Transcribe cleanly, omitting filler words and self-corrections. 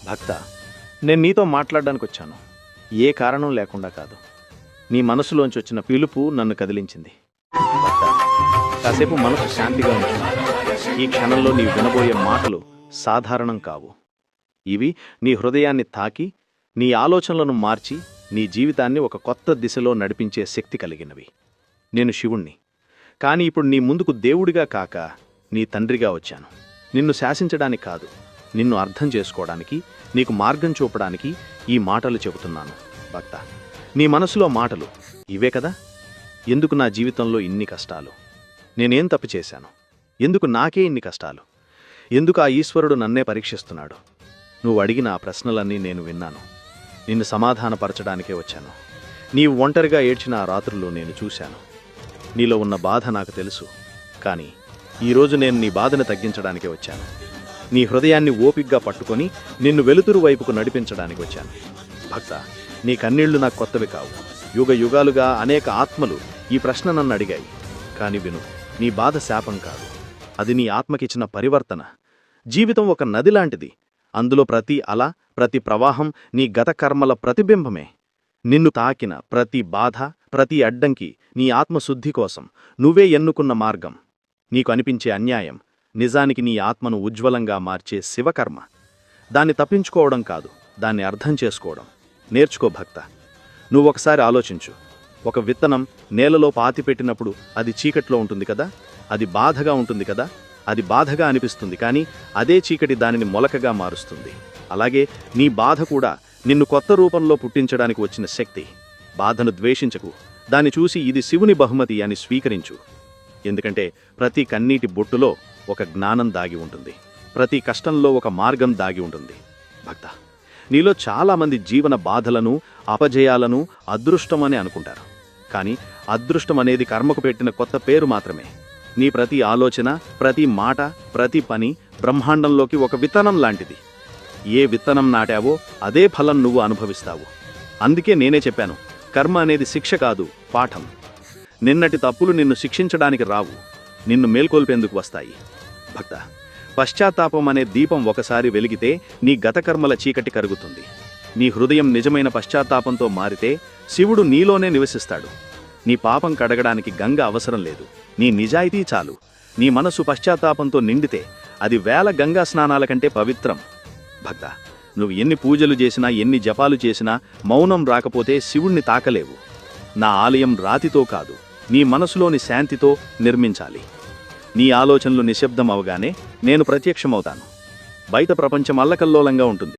భక్త, నేను నీతో మాట్లాడడానికి వచ్చాను. ఏ కారణం లేకుండా కాదు. నీ మనసులోంచి వచ్చిన పిలుపు నన్ను కదిలించింది. భక్త, కాసేపు మనసు శాంతిగా ఉంటుంది. ఈ క్షణంలో నీవు వినబోయే మాటలు సాధారణం కావు. ఇవి నీ హృదయాన్ని తాకి, నీ ఆలోచనలను మార్చి, నీ జీవితాన్ని ఒక కొత్త దిశలో నడిపించే శక్తి కలిగినవి. నేను శివుణ్ణి, కానీ ఇప్పుడు నీ ముందుకు దేవుడిగా కాక నీ తండ్రిగా వచ్చాను. నిన్ను శాసించడానికి కాదు, నిన్ను అర్థం చేసుకోవడానికి, నీకు మార్గం చూపడానికి ఈ మాటలు చెబుతున్నాను. భక్త, నీ మనసులో మాటలు ఇవే కదా? ఎందుకు నా జీవితంలో ఇన్ని కష్టాలు? నేనేం తప్పు చేశాను? ఎందుకు నాకే ఇన్ని కష్టాలు? ఎందుకు ఆ ఈశ్వరుడు నన్నే పరీక్షిస్తున్నాడు? నువ్వు అడిగిన ఆ ప్రశ్నలన్నీ నేను విన్నాను. నిన్ను సమాధానపరచడానికే వచ్చాను. నీవు ఒంటరిగా ఏడ్చిన ఆ రాత్రులు నేను చూశాను. నీలో ఉన్న బాధ నాకు తెలుసు, కానీ ఈరోజు నేను నీ బాధను తగ్గించడానికే వచ్చాను. నీ హృదయాన్ని ఓపిగ్గా పట్టుకొని నిన్ను వెలుతురు వైపుకు నడిపించడానికి వచ్చాను. భక్త, నీ కన్నీళ్లు నాకు కొత్తవి కావు. యుగ యుగాలుగా అనేక ఆత్మలు ఈ ప్రశ్న నన్ను అడిగాయి. కాని విను, నీ బాధ శాపం కాదు, అది నీ ఆత్మకిచ్చిన పరివర్తన. జీవితం ఒక నది లాంటిది. అందులో ప్రతి అల, ప్రతి ప్రవాహం నీ గత కర్మల ప్రతిబింబమే. నిన్ను తాకిన ప్రతి బాధ, ప్రతి అడ్డంకి నీ ఆత్మశుద్ధి కోసం నువ్వే ఎన్నుకున్న మార్గం. నీకు అనిపించే అన్యాయం నిజానికి నీ ఆత్మను ఉజ్వలంగా మార్చే శివకర్మ. దాన్ని తప్పించుకోవడం కాదు, దాన్ని అర్థం చేసుకోవడం నేర్చుకో. భక్త, నువ్వొకసారి ఆలోచించు. ఒక విత్తనం నేలలో పాతిపెట్టినప్పుడు అది చీకట్లో ఉంటుంది కదా? అది బాధగా ఉంటుంది కదా? అది బాధగా అనిపిస్తుంది, కానీ అదే చీకటి దానిని మొలకగా మారుస్తుంది. అలాగే నీ బాధ కూడా నిన్ను కొత్త రూపంలో పుట్టించడానికి వచ్చిన శక్తి. బాధను ద్వేషించకు, దాన్ని చూసి ఇది శివుని బహుమతి అని స్వీకరించు. ఎందుకంటే ప్రతి కన్నీటి బొట్టులో ఒక జ్ఞానం దాగి ఉంటుంది, ప్రతి కష్టంలో ఒక మార్గం దాగి ఉంటుంది. భక్త, నీలో చాలామంది జీవన బాధలను, అపజయాలను అదృష్టమని అనుకుంటారు. కానీ అదృష్టం అనేది కర్మకు పెట్టిన కొత్త పేరు మాత్రమే. నీ ప్రతి ఆలోచన, ప్రతి మాట, ప్రతి పని బ్రహ్మాండంలోకి ఒక విత్తనం లాంటిది. ఏ విత్తనం నాటావో అదే ఫలం నువ్వు అనుభవిస్తావు. అందుకే నేనే చెప్పాను, కర్మ అనేది శిక్ష కాదు, పాఠం. నిన్నటి తప్పులు నిన్ను శిక్షించడానికి రావు, నిన్ను మేల్కొల్పేందుకు వస్తాయి. భక్త, పశ్చాత్తాపం అనే దీపం ఒకసారి వెలిగితే నీ గత కర్మల చీకటి కరుగుతుంది. నీ హృదయం నిజమైన పశ్చాత్తాపంతో మారితే శివుడు నీలోనే నివసిస్తాడు. నీ పాపం కడగడానికి గంగ అవసరం లేదు, నీ నిజాయితీ చాలు. నీ మనసు పశ్చాత్తాపంతో నిండితే అది వేల గంగా స్నానాల కంటే పవిత్రం. భక్త, నువ్వు ఎన్ని పూజలు చేసినా, ఎన్ని జపాలు చేసినా మౌనం రాకపోతే శివుణ్ణి తాకలేవు. నా ఆలయం రాతితో కాదు, నీ మనసులోని శాంతితో నిర్మించాలి. నీ ఆలోచనలు నిశ్శబ్దం అవగానే నేను ప్రత్యక్షమవుతాను. బయట ప్రపంచం అల్లకల్లోలంగా ఉంటుంది,